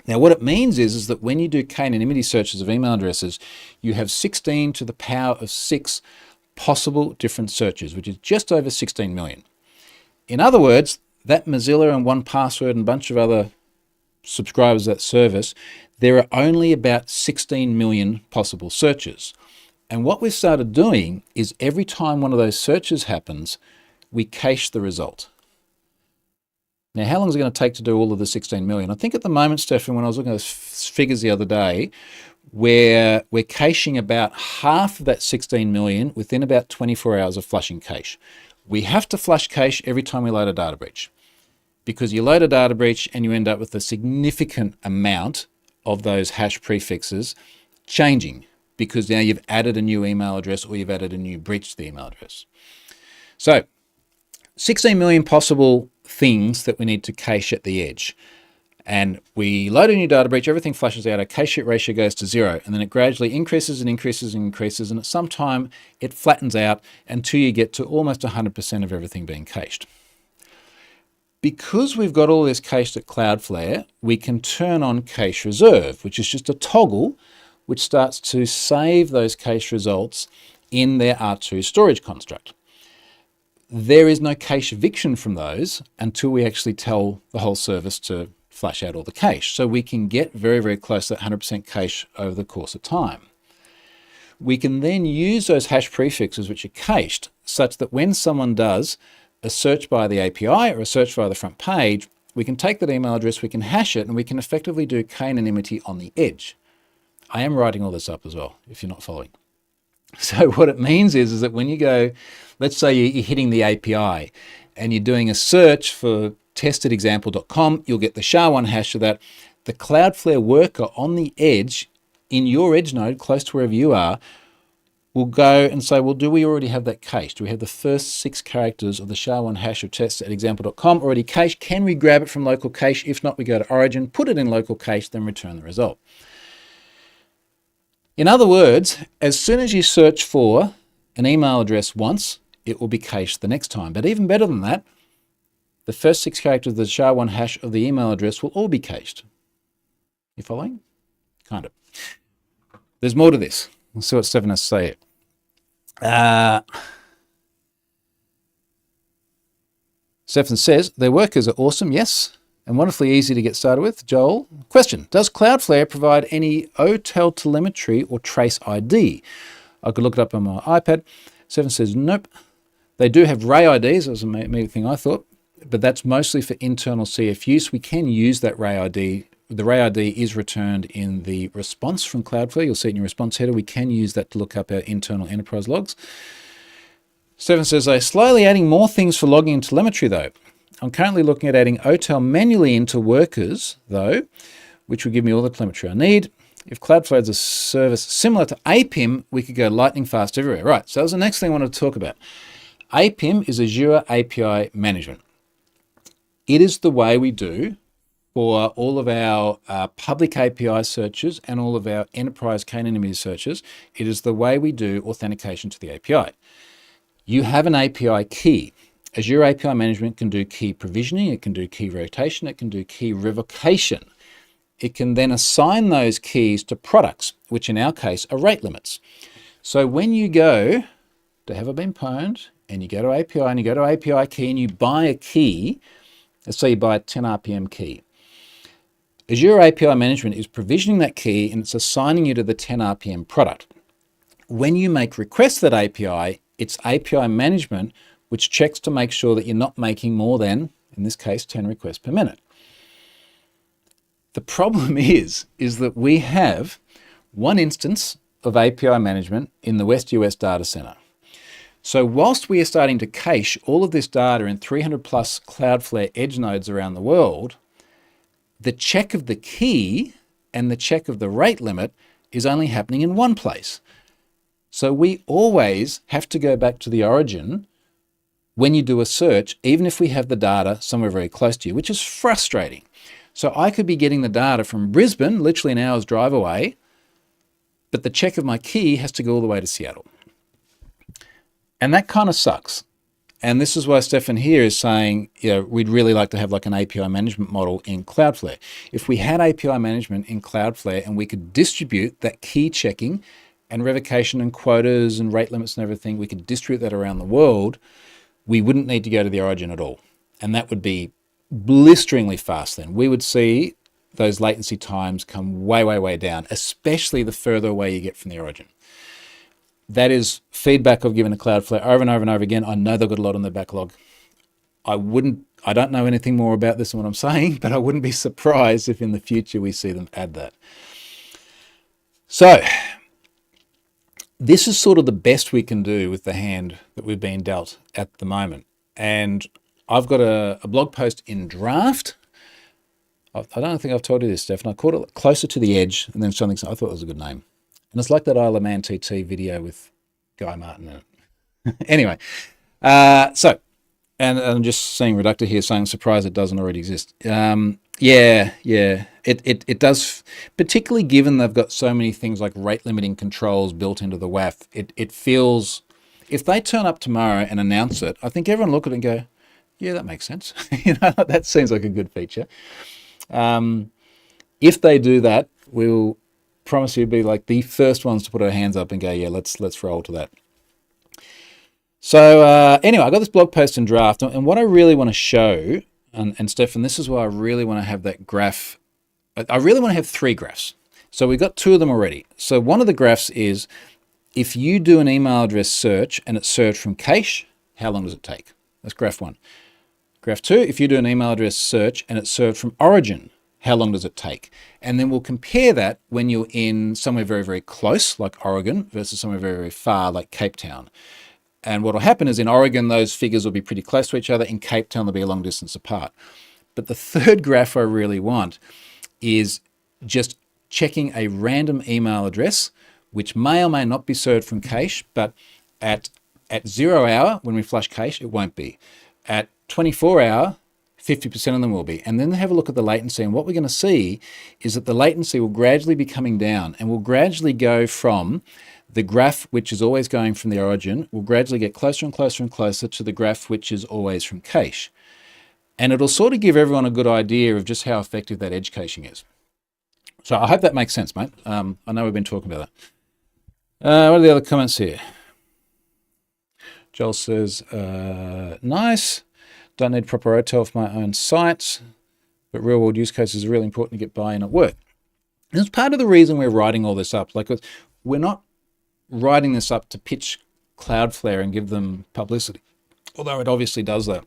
Now, what it means is that when you do k-anonymity searches of email addresses, you have 16 to the power of 6 possible different searches, which is just over 16 million. In other words, that Mozilla and 1Password and a bunch of other subscribers of that service, there are only about 16 million possible searches. And what we've started doing is every time one of those searches happens, we cache the result. Now, how long is it going to take to do all of the 16 million? I think at the moment, Stefan, when I was looking at those figures the other day, we're caching about half of that 16 million within about 24 hours of flushing cache. We have to flush cache every time we load a data breach, because you load a data breach and you end up with a significant amount of those hash prefixes changing because now you've added a new email address or you've added a new breach to the email address. So 16 million possible things that we need to cache at the edge. And we load a new data breach, everything flushes out, our cache hit ratio goes to 0, and then it gradually increases and increases and increases, and at some time it flattens out until you get to almost 100% of everything being cached. Because we've got all this cached at Cloudflare, we can turn on cache reserve, which is just a toggle which starts to save those cache results in their R2 storage construct. There is no cache eviction from those until we actually tell the whole service to flush out all the cache. So we can get very, very close to that 100% cache over the course of time. We can then use those hash prefixes which are cached such that when someone does a search by the API or a search via the front page, we can take that email address, we can hash it, and we can effectively do k-anonymity on the edge. I am writing all this up as well, if you're not following. So what it means is that when you go, let's say you're hitting the API and you're doing a search for test@example.com, you'll get the SHA-1 hash of that. The Cloudflare worker on the edge, in your edge node, close to wherever you are, will go and say, well, do we already have that cached? Do we have the first 6 characters of the SHA-1 hash of test@example.com already cached? Can we grab it from local cache? If not, we go to origin, put it in local cache, then return the result. In other words, as soon as you search for an email address once, it will be cached the next time. But even better than that, the first 6 characters of the SHA-1 hash of the email address will all be cached. You following? Kind of. There's more to this. Let's see what Stefan has to say. Stefan says, their workers are awesome, yes, and wonderfully easy to get started with. Joel, question, does Cloudflare provide any OTel telemetry or trace ID? I could look it up on my iPad. Stefan says, nope. They do have Ray IDs, that was a main thing I thought, but that's mostly for internal CF use. We can use that Ray ID. The Ray ID is returned in the response from Cloudflare. You'll see it in your response header. We can use that to look up our internal enterprise logs. Stephen says, they're slowly adding more things for logging and telemetry though. I'm currently looking at adding OTel manually into workers though, which will give me all the telemetry I need. If Cloudflare is a service similar to APIM, we could go lightning fast everywhere. Right, so that was the next thing I wanted to talk about. APIM is Azure API Management. It is the way we do for all of our public API searches and all of our enterprise k-anonymity searches. It is the way we do authentication to the API. You have an API key. Azure API Management can do key provisioning, it can do key rotation, it can do key revocation. It can then assign those keys to products, which in our case are rate limits. So when you go to have I been pwned and you go to API and you go to API key and you buy a key, let's say you buy a 10 RPM key. Azure API Management is provisioning that key and it's assigning you to the 10 RPM product. When you make requests to that API, it's API Management which checks to make sure that you're not making more than, in this case, 10 requests per minute. The problem is that we have one instance of API Management in the West US data center. So whilst we are starting to cache all of this data in 300 plus Cloudflare edge nodes around the world, the check of the key and the check of the rate limit is only happening in one place. So we always have to go back to the origin when you do a search, even if we have the data somewhere very close to you, which is frustrating. So I could be getting the data from Brisbane, literally an hour's drive away, but the check of my key has to go all the way to Seattle. And that kind of sucks. And this is why Stefan here is saying, we'd really like to have like an API management model in Cloudflare. If we had API management in Cloudflare and we could distribute that key checking and revocation and quotas and rate limits and everything, we could distribute that around the world, we wouldn't need to go to the origin at all. And that would be blisteringly fast then. We would see those latency times come way, way, way down, especially the further away you get from the origin. That is feedback I've given to Cloudflare over and over and over again. I know they've got a lot on their backlog. I don't know anything more about this than what I'm saying, but I wouldn't be surprised if in the future we see them add that. So this is sort of the best we can do with the hand that we've been dealt at the moment. And I've got a blog post in draft. I don't think I've told you this, Steph, and I called it Closer to the Edge and then something, I thought it was a good name. And it's like that Isle of Man TT video with Guy Martin in it. Anyway, so, and I'm just seeing Reductor here saying, surprised it doesn't already exist. Yeah. It does, particularly given they've got so many things like rate limiting controls built into the WAF. It feels, if they turn up tomorrow and announce it, I think everyone look at it and go, yeah, that makes sense. That seems like a good feature. If they do that, we'll promise you be like the first ones to put our hands up and go, yeah, let's roll to that. So anyway, I got this blog post in draft, and what I really want to show, and Stefan, this is why I really want to have that graph. I really want to have 3 graphs. So we've got 2 of them already. So one of the graphs is, if you do an email address search and it's served from cache, how long does it take? That's graph 1. Graph 2, if you do an email address search and it's served from origin, how long does it take? And then we'll compare that when you're in somewhere very, very close, like Oregon, versus somewhere very, very far, like Cape Town. And what will happen is in Oregon, those figures will be pretty close to each other. In Cape Town, they'll be a long distance apart. But the third graph I really want is just checking a random email address, which may or may not be served from cache, but at 0 hour, when we flush cache, it won't be. At 24 hour, 50% of them will be. And then have a look at the latency. And what we're going to see is that the latency will gradually be coming down, and will gradually go from the graph, which is always going from the origin, will gradually get closer and closer and closer to the graph, which is always from cache. And it'll sort of give everyone a good idea of just how effective that edge caching is. So I hope that makes sense, mate. I know we've been talking about that. What are the other comments here? Joel says, nice. Don't need proper OTel for my own sites, but real world use cases are really important to get buy-in at work. And it's part of the reason we're writing all this up. Like, we're not writing this up to pitch Cloudflare and give them publicity, although it obviously does that.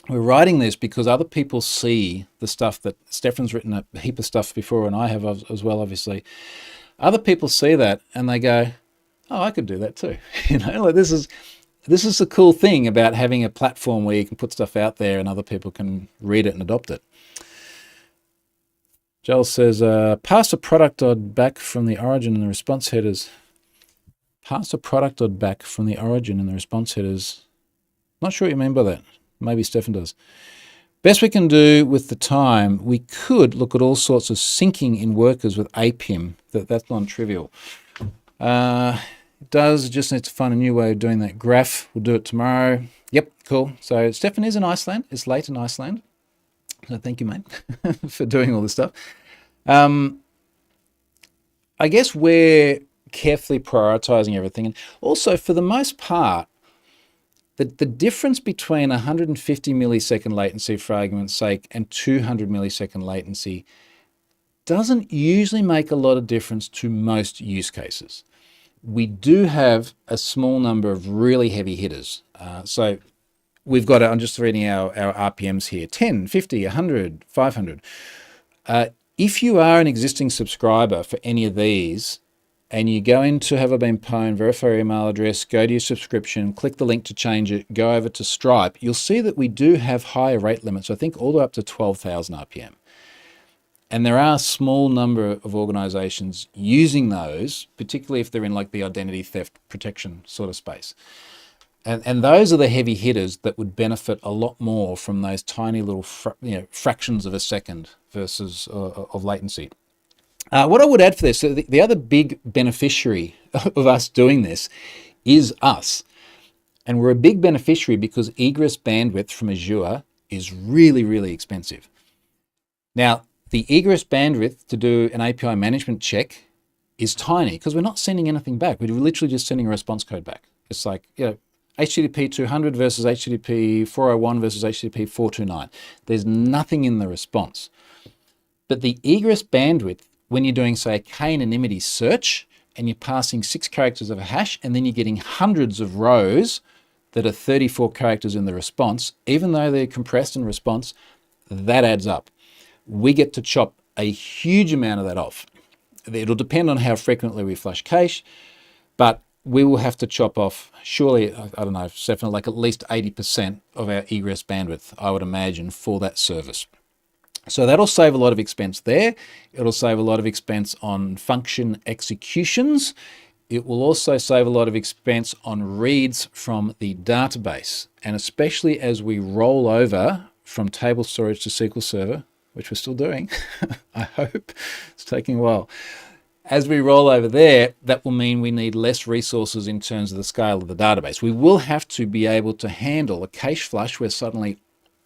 We're writing this because other people see the stuff that Stefan's written a heap of stuff before, and I have as well, obviously. Other people see that and they go, oh, I could do that too. Like this is the cool thing about having a platform where you can put stuff out there and other people can read it and adopt it. Joel says, pass a product odd back from the origin and the response headers. Pass a product odd back from the origin and the response headers. Not sure what you mean by that. Maybe Stefan does. Best we can do with the time, we could look at all sorts of syncing in workers with APIM. That's non-trivial. It does, just need to find a new way of doing that graph. We'll do it tomorrow. Yep, cool. So Stefan is in Iceland. It's late in Iceland. So thank you, mate, for doing all this stuff. I guess we're carefully prioritizing everything. And also, for the most part, the difference between 150 millisecond latency, for argument's sake, and 200 millisecond latency doesn't usually make a lot of difference to most use cases. We do have a small number of really heavy hitters. So we've got, I'm just reading our RPMs here, 10, 50, 100, 500. If you are an existing subscriber for any of these, and you go into Have I Been Pwned, verify your email address, go to your subscription, click the link to change it, go over to Stripe, you'll see that we do have higher rate limits, I think all the way up to 12,000 RPM. And there are a small number of organizations using those, particularly if they're in like the identity theft protection sort of space. And those are the heavy hitters that would benefit a lot more from those tiny little fractions of a second versus of latency. What I would add for this, so the other big beneficiary of us doing this is us. And we're a big beneficiary because egress bandwidth from Azure is really, really expensive. Now, the egress bandwidth to do an API management check is tiny because we're not sending anything back. We're literally just sending a response code back. It's like, HTTP 200 versus HTTP 401 versus HTTP 429. There's nothing in the response. But the egress bandwidth, when you're doing, say, a k-anonymity search and you're passing 6 characters of a hash and then you're getting hundreds of rows that are 34 characters in the response, even though they're compressed in response, that adds up. We get to chop a huge amount of that off. It'll depend on how frequently we flush cache, but we will have to chop off, surely, I don't know, Stefan, like at least 80% of our egress bandwidth, I would imagine, for that service. So that'll save a lot of expense there. It'll save a lot of expense on function executions. It will also save a lot of expense on reads from the database. And especially as we roll over from table storage to SQL Server, which we're still doing, I hope. It's taking a while. As we roll over there, that will mean we need less resources in terms of the scale of the database. We will have to be able to handle a cache flush where suddenly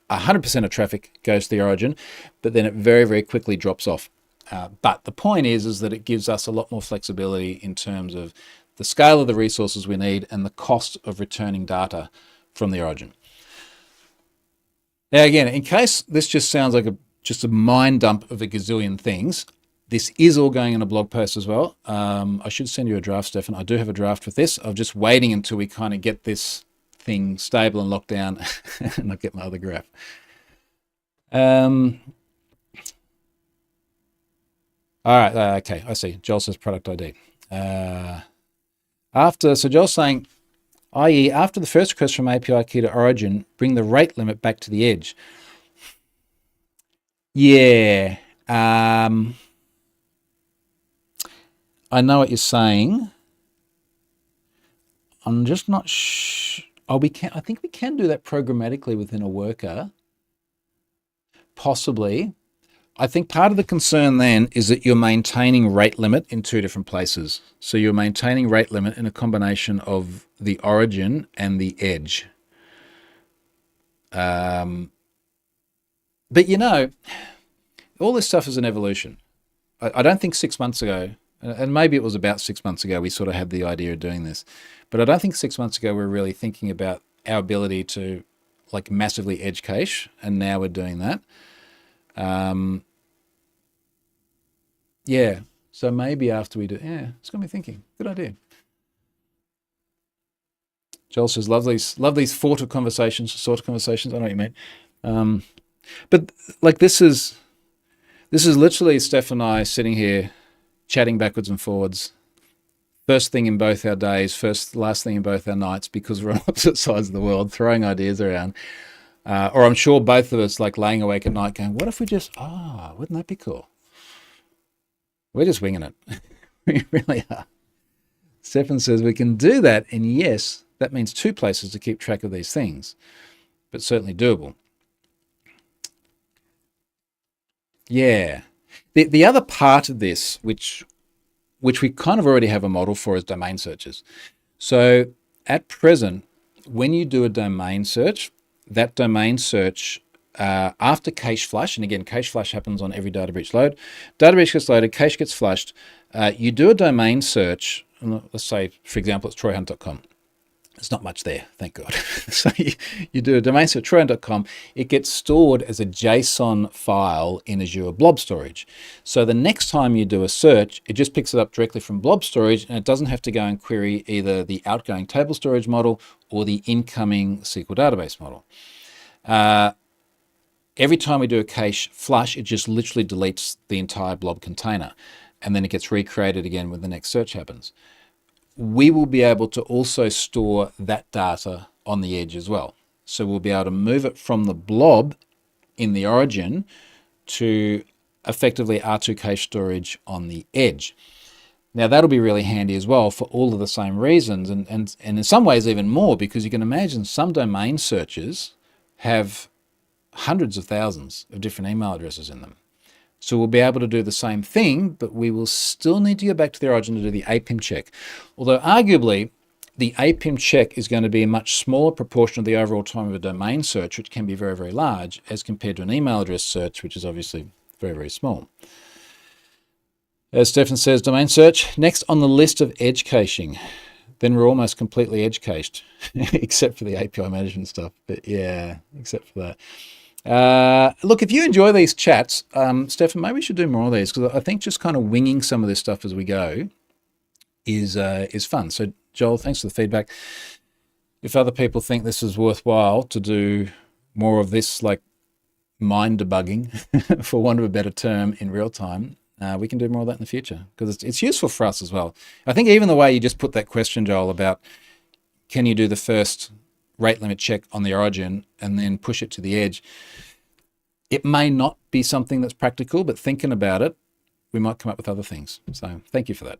100% of traffic goes to the origin, but then it very, very quickly drops off. But the point is that it gives us a lot more flexibility in terms of the scale of the resources we need and the cost of returning data from the origin. Now, again, in case this just sounds like just a mind dump of a gazillion things, this is all going in a blog post as well. I should send you a draft, Stefan. I do have a draft with this. I'm just waiting until we kind of get this thing stable and locked down and I'll get my other graph. All right, okay, I see. Joel says product ID. So Joel's saying, i.e. after the first request from API key to origin, bring the rate limit back to the edge. Yeah, I know what you're saying. I'm just not sure. Oh, I think we can do that programmatically within a worker. Possibly. I think part of the concern then is that you're maintaining rate limit in two different places. So you're maintaining rate limit in a combination of the origin and the edge. But you know, all this stuff is an evolution. I don't think 6 months ago, and maybe it was about 6 months ago, we sort of had the idea of doing this. But I don't think 6 months ago we were really thinking about our ability to like massively edge cache, and now we're doing that. Yeah, so maybe after we do, yeah, it's got me thinking. Good idea. Joel says, love these sort of conversations. I know what you mean. But like this is literally Steph and I sitting here chatting backwards and forwards. First thing in both our days, last thing in both our nights, because we're on opposite sides of the world, throwing ideas around. Or I'm sure both of us like laying awake at night going, what if we just, wouldn't that be cool? We're just winging it. We really are. Stefan says we can do that. And yes, that means two places to keep track of these things, but certainly doable. Yeah. The other part of this, which we kind of already have a model for, is domain searches. So at present, when you do a domain search, that domain search after cache flush, and again, cache flush happens on every data breach load. Data breach gets loaded, cache gets flushed. You do a domain search, let's say, for example, it's troyhunt.com. There's not much there, thank God. So you do a domain search, troyhunt.com. It gets stored as a JSON file in Azure Blob Storage. So the next time you do a search, it just picks it up directly from Blob Storage, and it doesn't have to go and query either the outgoing table storage model or the incoming SQL database model. Every time we do a cache flush, it just literally deletes the entire blob container, and then it gets recreated again when the next search happens. We will be able to also store that data on the edge as well. So we'll be able to move it from the blob in the origin to effectively R2 cache storage on the edge. Now that'll be really handy as well for all of the same reasons, and in some ways even more, because you can imagine some domain searches have hundreds of thousands of different email addresses in them. So we'll be able to do the same thing, but we will still need to go back to the origin to do the APIM check. Although arguably, the APIM check is going to be a much smaller proportion of the overall time of a domain search, which can be very, very large, as compared to an email address search, which is obviously very, very small. As Stefan says, domain search. Next on the list of edge caching. Then we're almost completely edge cached, except for the API management stuff. But yeah, except for that. Look, if you enjoy these chats, Stefan, maybe we should do more of these, because I think just kind of winging some of this stuff as we go is fun. So Joel, thanks for the feedback. If other people think this is worthwhile to do more of this, like mind debugging, for want of a better term, in real time, we can do more of that in the future, because it's useful for us as well. I think even the way you just put that question, Joel, about can you do the first rate limit check on the origin and then push it to the edge, It may not be something that's practical, but thinking about it, we might come up with other things. So thank you for that.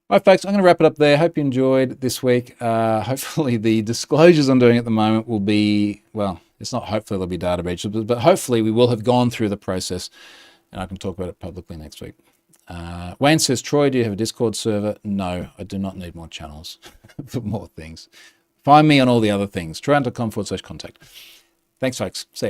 All right, folks, I'm going to wrap it up there. Hope you enjoyed this week. Hopefully the disclosures I'm doing at the moment will be, well, it's not hopefully there'll be data breaches, but hopefully we will have gone through the process and I can talk about it publicly next week. Wayne says, Troy, do you have a Discord server? No, I do not need more channels for more things. Find me on all the other things. Troy.com/contact. Thanks, folks. See ya.